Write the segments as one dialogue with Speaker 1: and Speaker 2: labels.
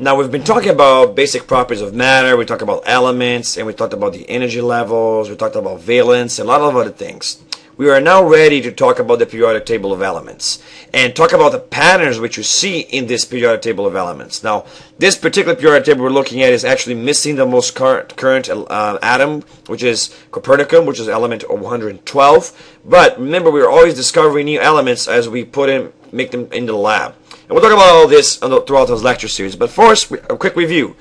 Speaker 1: Now, we've been talking about basic properties of matter, we talked about elements, and we talked about the energy levels, we talked about valence, and a lot of other things. We are now ready to talk about the periodic table of elements and talk about the patterns which you see in this periodic table of elements. Now, this particular periodic table we're looking at is actually missing the most current atom, which is Copernicum, which is element 112. But remember, we're always discovering new elements as we make them in the lab. And we'll talk about all this throughout this lecture series. But first, a quick review.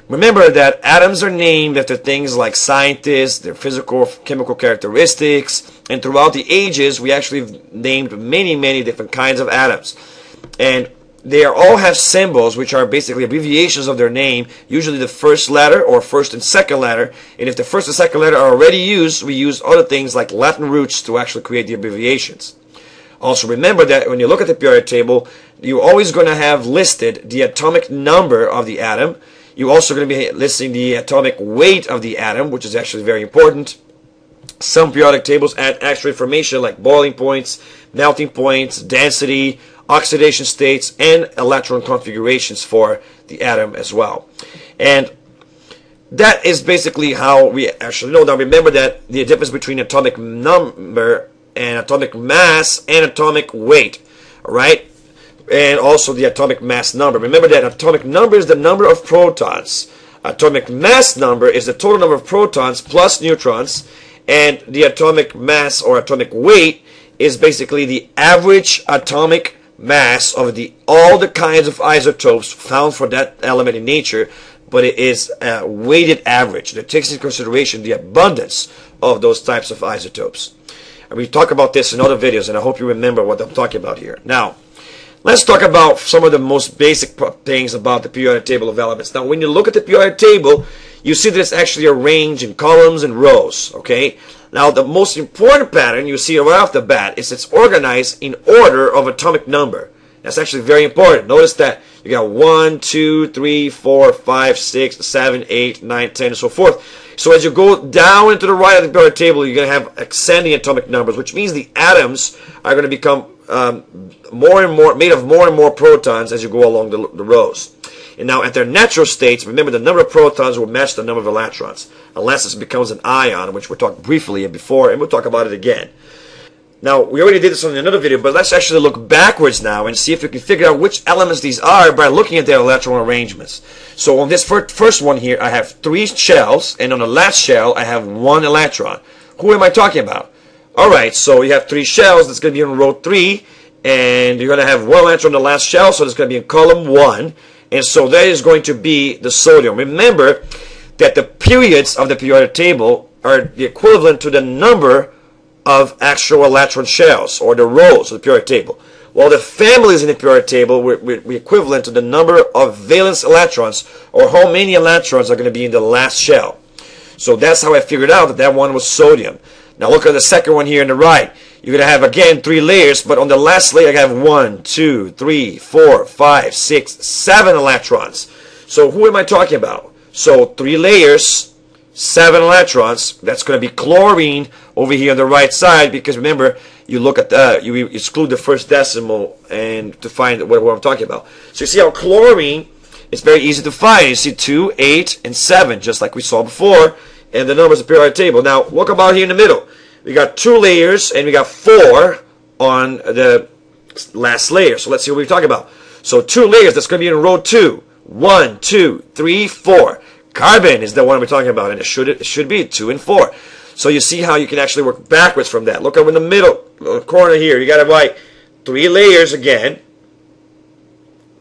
Speaker 1: Remember that atoms are named after things like scientists, their physical, chemical characteristics, and throughout the ages, we actually have named many different kinds of atoms. And they all have symbols, which are basically abbreviations of their name, usually the first letter or first and second letter. And if the first and second letter are already used, we use other things like Latin roots to actually create the abbreviations. Also remember that when you look at the periodic table, you're always going to have listed the atomic number of the atom. You're also going to be listing the atomic weight of the atom, which is actually very important. Some periodic tables add extra information like boiling points, melting points, density, oxidation states, and electron configurations for the atom as well. And that is basically how we actually know. Now remember that the difference between atomic number and atomic mass and atomic weight, all right? And also the atomic mass number. Remember that atomic number is the number of protons. Atomic mass number is the total number of protons plus neutrons, and the atomic mass or atomic weight is basically the average atomic mass of all the kinds of isotopes found for that element in nature, but it is a weighted average that takes into consideration the abundance of those types of isotopes. And we talk about this in other videos, and I hope you remember what I'm talking about here. Now, let's talk about some of the most basic things about the periodic table of elements. Now, when you look at the periodic table, you see that it's actually arranged in columns and rows, okay? Now, the most important pattern you see right off the bat is it's organized in order of atomic number. That's actually very important. Notice that you got 1, 2, 3, 4, 5, 6, 7, 8, 9, 10, and so forth. So as you go down into the right of the periodic table, you're going to have ascending atomic numbers, which means the atoms are going to become more and more, made of more and more protons as you go along the rows. And now at their natural states, remember the number of protons will match the number of electrons, unless it becomes an ion, which we talked briefly before, and we'll talk about it again. Now, we already did this in another video, but let's actually look backwards now and see if we can figure out which elements these are by looking at their electron arrangements. So on this first one here, I have 3 shells, and on the last shell, I have 1 electron. Who am I talking about? Alright, so you have 3 shells, that's going to be in row 3, and you're going to have 1 electron on the last shell, so it's going to be in column 1, and so that is going to be the sodium. Remember that the periods of the periodic table are the equivalent to the number of actual electron shells, or the rows of the periodic table. While the families in the periodic table were equivalent to the number of valence electrons, or how many electrons are going to be in the last shell. So that's how I figured out that that one was sodium. Now look at the second one here on the right. You're going to have, again, 3 layers, but on the last layer, I have 1, 2, 3, 4, 5, 6, 7 electrons. So who am I talking about? So 3 layers, 7 electrons. That's going to be chlorine over here on the right side, because remember, you look at you exclude the first decimal and to find what I'm talking about. So you see how chlorine is very easy to find. You see 2, 8, and 7, just like we saw before, and the numbers of the periodic table. Now look about here in the middle. We got 2 layers, and we got 4 on the last layer. So let's see what we're talking about. So 2 layers, that's going to be in row 2. 1, 2, 3, 4. Carbon is the one we're talking about, and it should be 2 and 4. So you see how you can actually work backwards from that. Look up in the middle corner here. You got to write 3 layers again,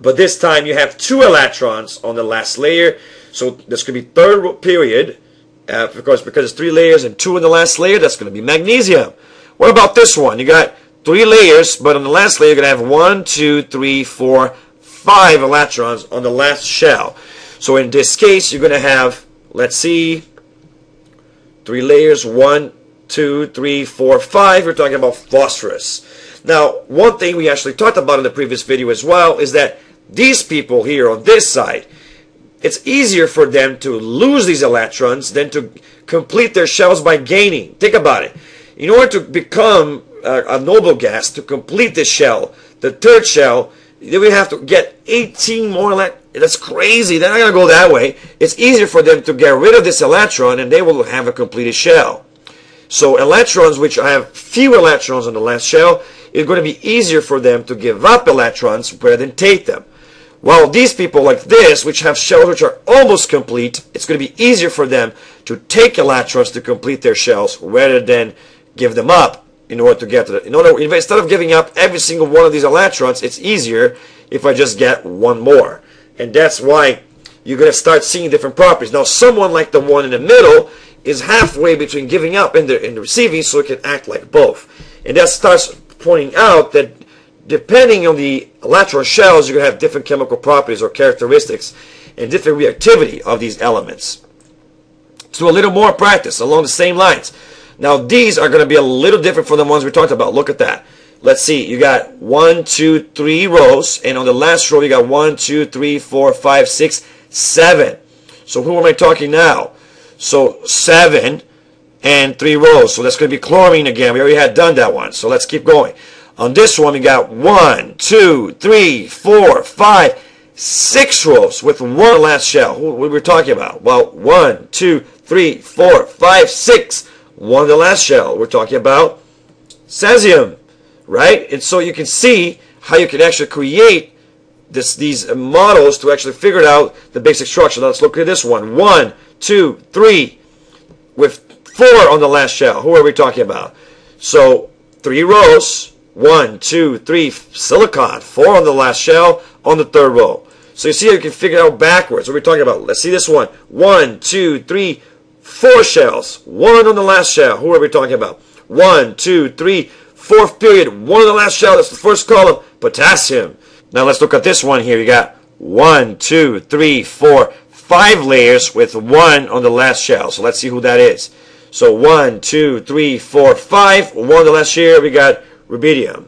Speaker 1: but this time you have 2 electrons on the last layer. So this could be third period, because it's 3 layers and 2 in the last layer. That's going to be magnesium. What about this one? You got 3 layers, but on the last layer you're going to have 1, 2, 3, 4, 5 electrons on the last shell. So in this case, you're going to have, let's see, 3 layers, 1, 2, 3, 4, 5. We're talking about phosphorus. Now, one thing we actually talked about in the previous video as well is that these people here on this side, it's easier for them to lose these electrons than to complete their shells by gaining. Think about it. In order to become a noble gas, to complete this shell, the third shell, Then we have to get 18 more electrons. That's crazy. They're not going to go that way. It's easier for them to get rid of this electron, and they will have a completed shell. So electrons which have few electrons on the last shell, it's going to be easier for them to give up electrons rather than take them. While these people like this, which have shells which are almost complete, it's going to be easier for them to take electrons to complete their shells rather than give them up in order to get to the... Instead of giving up every single one of these electrons, it's easier if I just get one more. And that's why you're going to start seeing different properties. Now, someone like the one in the middle is halfway between giving up and the receiving, so it can act like both. And that starts pointing out that depending on the electron shells, you're going to have different chemical properties or characteristics and different reactivity of these elements. So a little more practice along the same lines. Now, these are going to be a little different from the ones we talked about. Look at that. Let's see. You got 1, 2, 3 rows, and on the last row, you got 1, 2, 3, 4, 5, 6, 7. So who am I talking now? So 7 and 3 rows. So that's going to be chlorine again. We already had done that one. So let's keep going. On this one, we got 1, 2, 3, 4, 5, 6 rows with one last shell. What were we talking about? Well, 1, 2, 3, 4, 5, 6. One the last shell. We're talking about cesium, right? And so you can see how you can actually create these models to actually figure out the basic structure. Now let's look at this one. 1, 2, 3 with 4 on the last shell. Who are we talking about? So 3 rows. 1, 2, 3 silicon. 4 on the last shell on the third row. So you see how you can figure it out backwards. What are we talking about? Let's see this one. 1, 2, 3, 4 shells. 1 on the last shell. Who are we talking about? 1, 2, 3, 4th period. 1 on the last shell. That's the first column. Potassium. Now let's look at this one here. You got 1, 2, 3, 4, 5 layers with 1 on the last shell. So let's see who that is. So 1, 2, 3, 4, 5. 1 on the last shell. We got rubidium.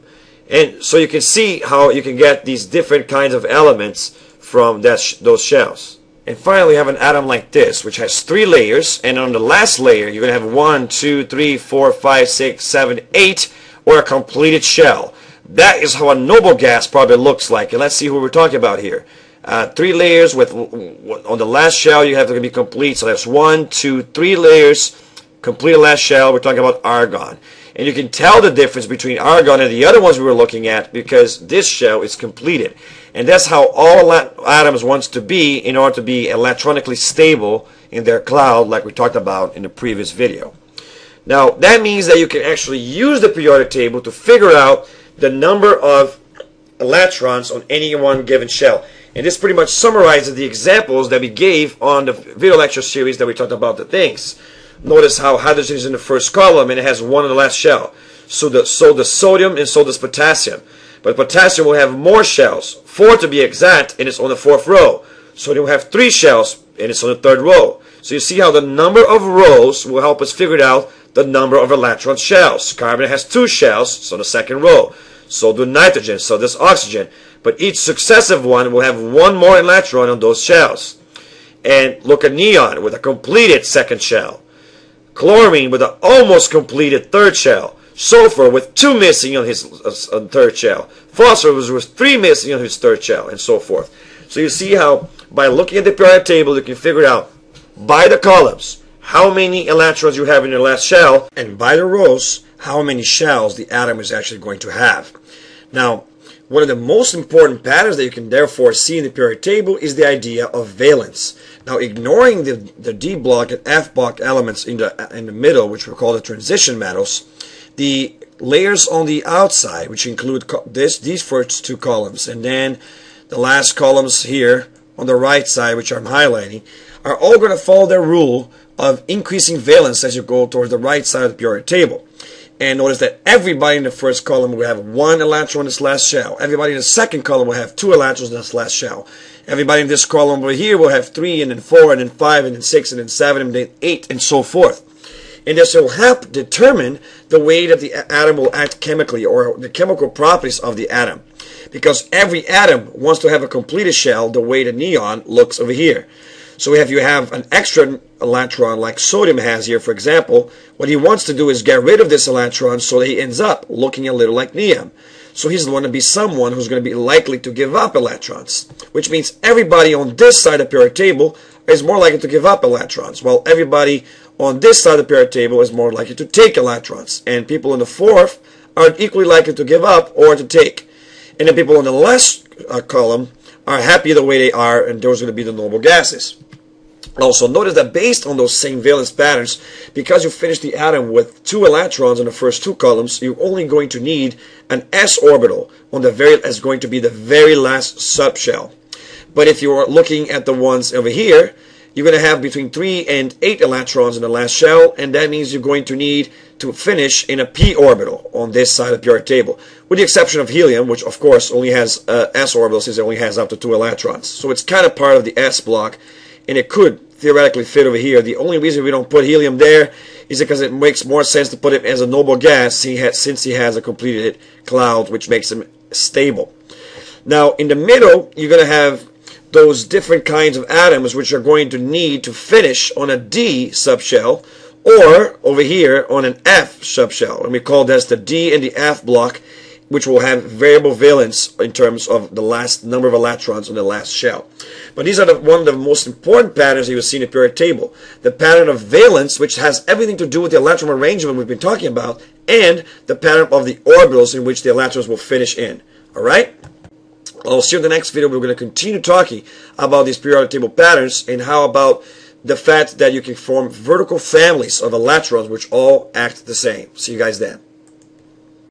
Speaker 1: And so you can see how you can get these different kinds of elements from those shells. And finally, we have an atom like this, which has 3 layers. And on the last layer, you're going to have 1, 2, 3, 4, 5, 6, 7, 8, or a completed shell. That is how a noble gas probably looks like. And let's see who we're talking about here. 3 layers with, on the last shell, you have to be complete. So that's 1, 2, 3 layers, complete last shell. We're talking about argon. And you can tell the difference between argon and the other ones we were looking at because this shell is completed. And that's how all atoms want to be in order to be electronically stable in their cloud like we talked about in the previous video. Now, that means that you can actually use the periodic table to figure out the number of electrons on any one given shell. And this pretty much summarizes the examples that we gave on the video lecture series that we talked about the things. Notice how hydrogen is in the first column and it has 1 on the last shell. So does sodium and so does potassium. But potassium will have more shells, 4 to be exact, and it's on the 4th row. Sodium will have 3 shells and it's on the 3rd row. So you see how the number of rows will help us figure out the number of electron shells. Carbon has 2 shells, so the 2nd row. So do nitrogen, so does oxygen. But each successive one will have 1 more electron on those shells. And look at neon with a completed 2nd shell. Chlorine with an almost completed 3rd shell. Sulfur with 2 missing on his 3rd shell. Phosphorus with 3 missing on his 3rd shell, and so forth. So you see how by looking at the periodic table you can figure out by the columns how many electrons you have in your last shell, and by the rows how many shells the atom is actually going to have. Now, one of the most important patterns that you can therefore see in the periodic table is the idea of valence. Now, ignoring the D block and F block elements in the middle, which we call the transition metals, the layers on the outside, which include these first 2 columns, and then the last columns here on the right side, which I'm highlighting, are all going to follow their rule of increasing valence as you go towards the right side of the periodic table. And notice that everybody in the first column will have 1 electron in this last shell. Everybody in the second column will have 2 electrons in this last shell. Everybody in this column over here will have 3, and then 4, and then 5, and then 6, and then 7, and then 8, and so forth. And this will help determine the way that the atom will act chemically, or the chemical properties of the atom. Because every atom wants to have a completed shell the way the neon looks over here. So if you have an extra electron like sodium has here, for example, what he wants to do is get rid of this electron so that he ends up looking a little like neon. So he's going to be someone who's going to be likely to give up electrons, which means everybody on this side of the periodic table is more likely to give up electrons, while everybody on this side of the periodic table is more likely to take electrons. And people in the fourth are equally likely to give up or to take. And the people on the last column are happy the way they are, and those are going to be the noble gases. Also, notice that based on those same valence patterns, because you finish the atom with 2 electrons in the first 2 columns, you're only going to need an s orbital on the is going to be the very last subshell. But if you're looking at the ones over here, you're going to have between 3 and 8 electrons in the last shell, and that means you're going to need to finish in a p orbital on this side of the periodic table, with the exception of helium, which of course only has s orbital since it only has up to 2 electrons. So it's kind of part of the s block, and it could theoretically fit over here. The only reason we don't put helium there is because it makes more sense to put it as a noble gas since he has a completed cloud, which makes him stable. Now, in the middle, you're going to have those different kinds of atoms which are going to need to finish on a D subshell, or over here on an F subshell. And we call this the D and the F block, which will have variable valence in terms of the last number of electrons on the last shell. But these are one of the most important patterns you will see in the periodic table. The pattern of valence, which has everything to do with the electron arrangement we've been talking about, and the pattern of the orbitals in which the electrons will finish in. Alright? I'll see you in the next video. We're going to continue talking about these periodic table patterns, and how about the fact that you can form vertical families of electrons which all act the same. See you guys then.